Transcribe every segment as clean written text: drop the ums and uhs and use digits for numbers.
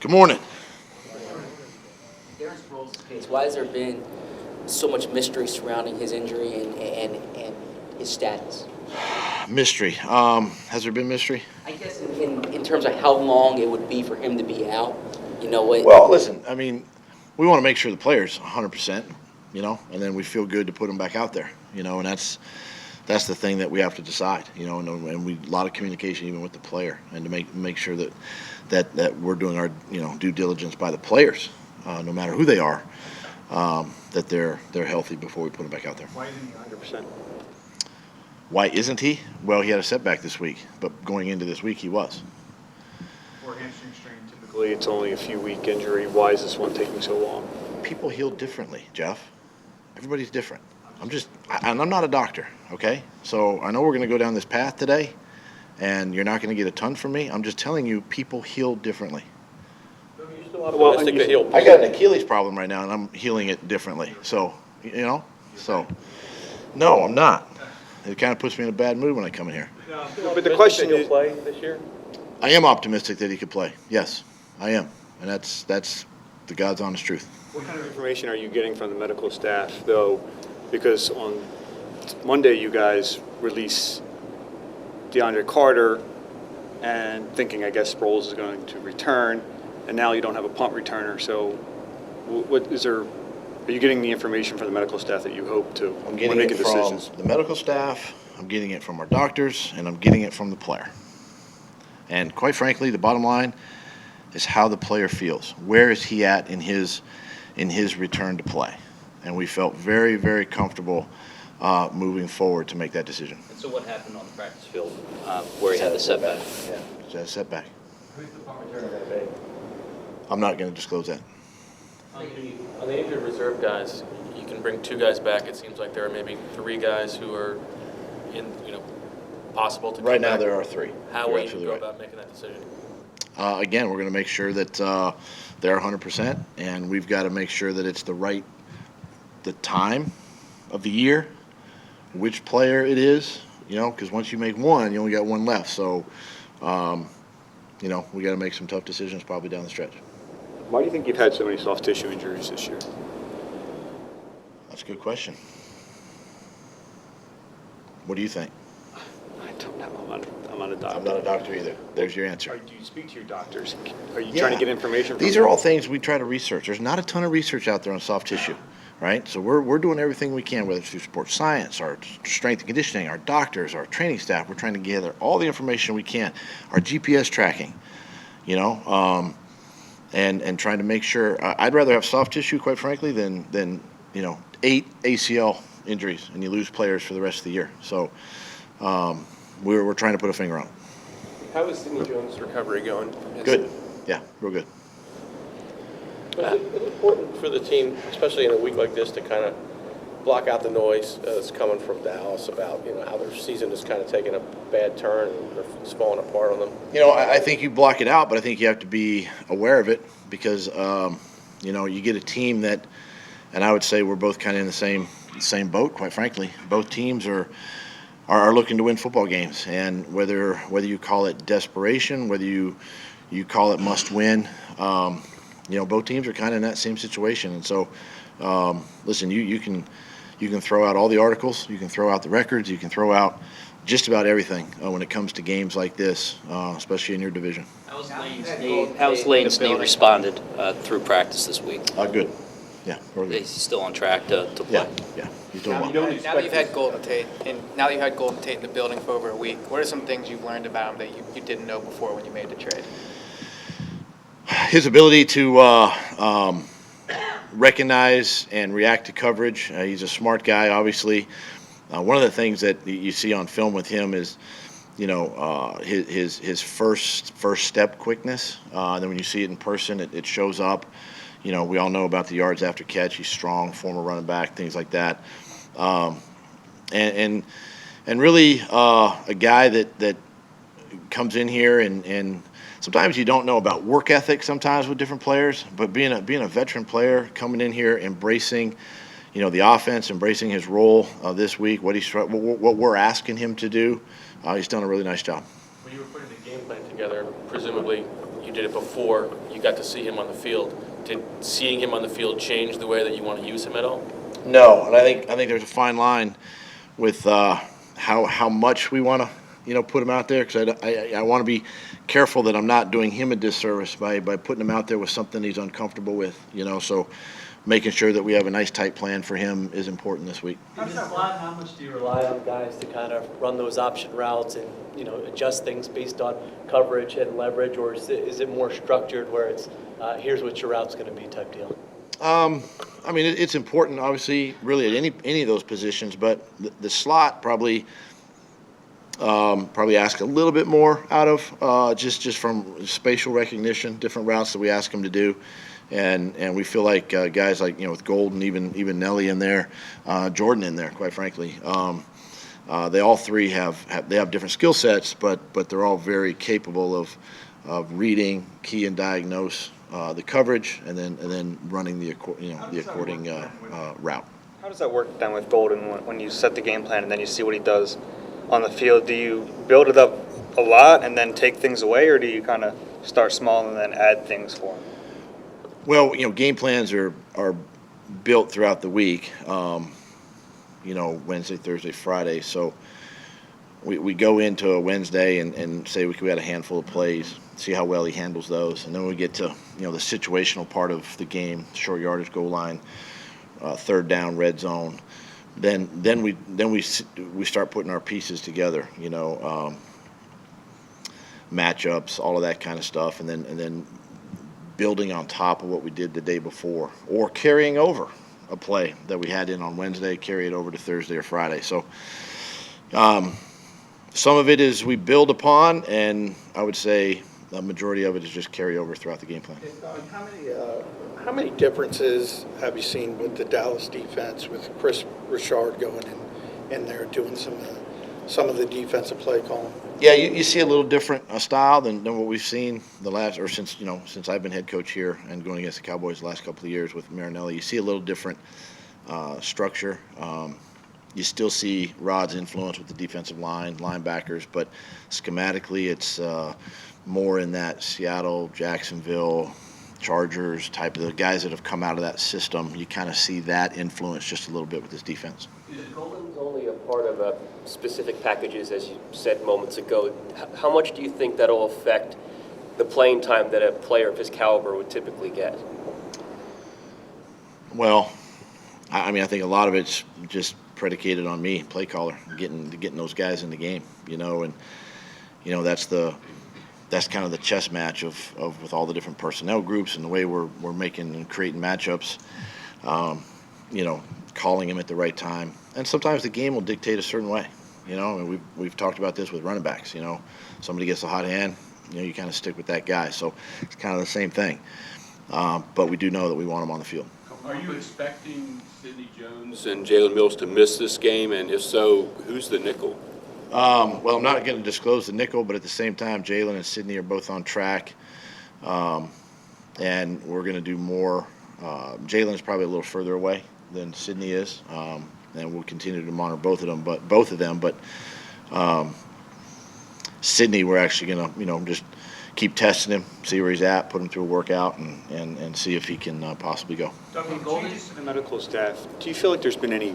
Good morning. Darren Sproles' case, why has there been so much mystery surrounding his injury and his status? Mystery. Has there been mystery? I guess in terms of how long it would be for him to be out, you know what? Well, listen, I mean, we want to make sure the player's 100%, and then we feel good to put him back out there, and that's the thing that we have to decide, and we a lot of communication even with the player, and to make sure that we're doing our due diligence by the players, no matter who they are, that they're healthy before we put them back out there. Why isn't he 100%? Why isn't he? Well, he had a setback this week, but going into this week he was. For a hamstring strain, typically it's only a few week injury. Why is this one taking so long? People heal differently, Jeff. Everybody's different. I'm not a doctor, okay? So I know we're going to go down this path today, and you're not going to get a ton from me. I'm just telling you, people heal differently. You're still optimistic to heal. I got an Achilles problem right now, and I'm healing it differently. So, no, I'm not. It kind of puts me in a bad mood when I come in here. But the question is, play this year? I am optimistic that he could play. Yes, I am. And that's the God's honest truth. what kind of information are you getting from the medical staff, though? Because on Monday you guys release DeAndre Carter and thinking, I guess, Sproles is going to return, and now you don't have a punt returner. So what is there? Are you getting the information from the medical staff that you hope to I'm getting make it a decision? from the medical staff, I'm getting it from our doctors, and I'm getting it from the player. And quite frankly, the bottom line is how the player feels. Where is he at in his return to play? And we felt very, very comfortable moving forward to make that decision. And so what happened on the practice field where he had the setback? Yeah, it's a setback. Who's the punt returner going to be? I'm not going to disclose that. On the injured reserve guys, you can bring 2 guys back. It seems like there are maybe 3 guys who are possible to come Right now back. there are 3. How You're will you absolutely go right. about making that decision? Again, we're going to make sure that they're 100%, and we've got to make sure that it's the time of the year, which player it is, because once you make one, you only got one left. So, we got to make some tough decisions probably down the stretch. Why do you think you've had so many soft tissue injuries this year? That's a good question. What do you think? I don't know. I'm not a doctor. I'm not a doctor either. There's your answer. Do you speak to your doctors? Are you trying to get information from These them? are all things we try to research. There's not a ton of research out there on soft tissue, right? So we're doing everything we can, whether it's through sports science, our strength and conditioning, our doctors, our training staff. We're trying to gather all the information we can, our GPS tracking, and trying to make sure. I'd rather have soft tissue, quite frankly, than 8 ACL injuries and you lose players for the rest of the year. So we're trying to put a finger on it. How is Sidney Jones' recovery going? Good. Yeah, real good. Is it important for the team, especially in a week like this, to kind of block out the noise that's coming from Dallas about how their season is kind of taking a bad turn and it's falling apart on them? I think you block it out, but I think you have to be aware of it because you get a team that, and I would say we're both kind of in the same boat. Quite frankly, both teams are looking to win football games, and whether you call it desperation, whether you call it must win. Both teams are kind of in that same situation, and so listen, you can throw out all the articles, you can throw out the records, you can throw out just about everything when it comes to games like this, especially in your division. How's Lane's knee responded through practice this week? Good. Yeah, really good. Is he still on track to play? Yeah, he's doing well. Now that you've had Golden Tate, in the building for over a week, what are some things you've learned about him that you didn't know before when you made the trade? His ability to recognize and react to coverage. He's a smart guy, obviously. One of the things that you see on film with him is, his first step quickness. And then when you see it in person, it shows up. We all know about the yards after catch. He's strong, former running back, things like that. And really a guy that comes in here and sometimes you don't know about work ethic sometimes with different players, but being a veteran player coming in here, embracing, the offense, embracing his role this week, what we're asking him to do, he's done a really nice job. When you were putting the game plan together, presumably you did it before you got to see him on the field. Did seeing him on the field change the way that you want to use him at all? No, and I think there's a fine line with how much we want to put him out there, because I want to be careful that I'm not doing him a disservice by putting him out there with something he's uncomfortable with. So making sure that we have a nice tight plan for him is important this week. In this slot, how much do you rely on guys to kind of run those option routes and adjust things based on coverage and leverage, or is it more structured where it's here's what your route's going to be type deal? I mean, it's important, obviously, really at any of those positions, but the slot probably ask a little bit more out of just from spatial recognition, different routes that we ask them to do. And we feel like guys like with Golden, even Nelly in there, Jordan in there, quite frankly, they all three have different skill sets, but they're all very capable of reading, key and diagnose the coverage, and then running the according route. How does that work then with Golden when you set the game plan and then you see what he does on the field? Do you build it up a lot and then take things away, or do you kind of start small and then add things for him? Well, game plans are built throughout the week, Wednesday, Thursday, Friday. So we go into a Wednesday and say we had a handful of plays, see how well he handles those. And then we get to, the situational part of the game, short yardage, goal line, third down, red zone. Then we start putting our pieces together, matchups, all of that kind of stuff. And then building on top of what we did the day before, or carrying over a play that we had in on Wednesday, carry it over to Thursday or Friday. So some of it is we build upon, and I would say the majority of it is just carry over throughout the game plan. How many differences have you seen with the Dallas defense, with Chris Richard going in there doing some of the defensive play calling? Yeah, you see a little different style than what we've seen since I've been head coach here and going against the Cowboys the last couple of years with Marinelli. You see a little different structure. You still see Rod's influence with the defensive line, linebackers, but schematically it's more in that Seattle, Jacksonville, Chargers type of the guys that have come out of that system. You kind of see that influence just a little bit with this defense. Golden's only a part of specific packages, as you said moments ago. How much do you think that'll affect the playing time that a player of his caliber would typically get? Well, I think a lot of it's just predicated on me, play caller, getting those guys in the game, and that's kind of the chess match of with all the different personnel groups and the way we're making and creating matchups. Calling him at the right time, and sometimes the game will dictate a certain way. And we've talked about this with running backs. Somebody gets a hot hand, you kind of stick with that guy. So it's kind of the same thing. But we do know that we want him on the field. Are you expecting Sidney Jones and Jalen Mills to miss this game? And if so, who's the nickel? Well, I'm not going to disclose the nickel, but at the same time, Jalen and Sidney are both on track. And we're going to do more. Jalen is probably a little further away than Sidney is. And we'll continue to monitor both of them. But Sidney, we're actually going to, just keep testing him, see where he's at, put him through a workout, and see if he can possibly go. Changes to the medical staff. Do you feel like there's been any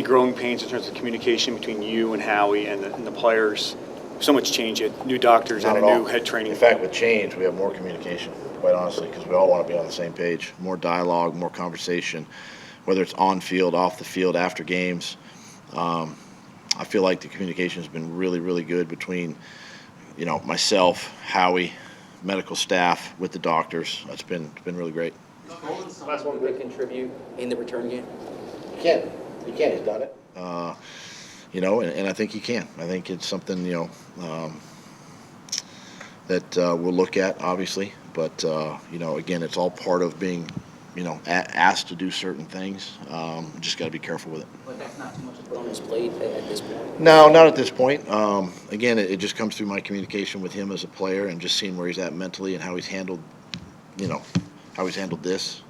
growing pains in terms of communication between you and Howie and the players? So much change, new doctors and a new head training. In fact, with change, we have more communication, quite honestly, because we all want to be on the same page. More dialogue, more conversation, whether it's on field, off the field, after games. I feel like the communication has been really, really good between, myself, Howie, medical staff, with the doctors. It's been really great. Last one to contribute in the return game. He can. He's done it. And I think he can. I think it's something, that we'll look at, obviously. But, again, it's all part of being, asked to do certain things. Just got to be careful with it. But that's not too much of a bonus played at this point? No, not at this point. Again, it just comes through my communication with him as a player and just seeing where he's at mentally and how he's handled, this.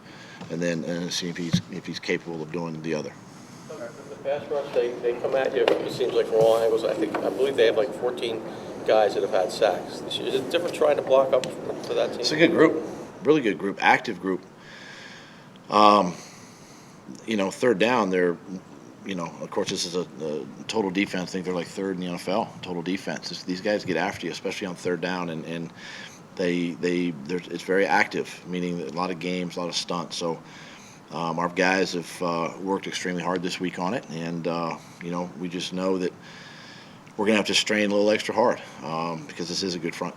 And then see if he's capable of doing the other. The pass rush, they come at you, it seems like from all angles. I believe they have like 14 guys that have had sacks. Is it different trying to block up for that team? It's a good group, really good group, active group. Third down, they're, of course, this is a total defense. I think they're like third in the NFL, total defense. These guys get after you, especially on third down, and it's very active, meaning a lot of games, a lot of stunts. So our guys have worked extremely hard this week on it, and, we just know that we're going to have to strain a little extra hard because this is a good front.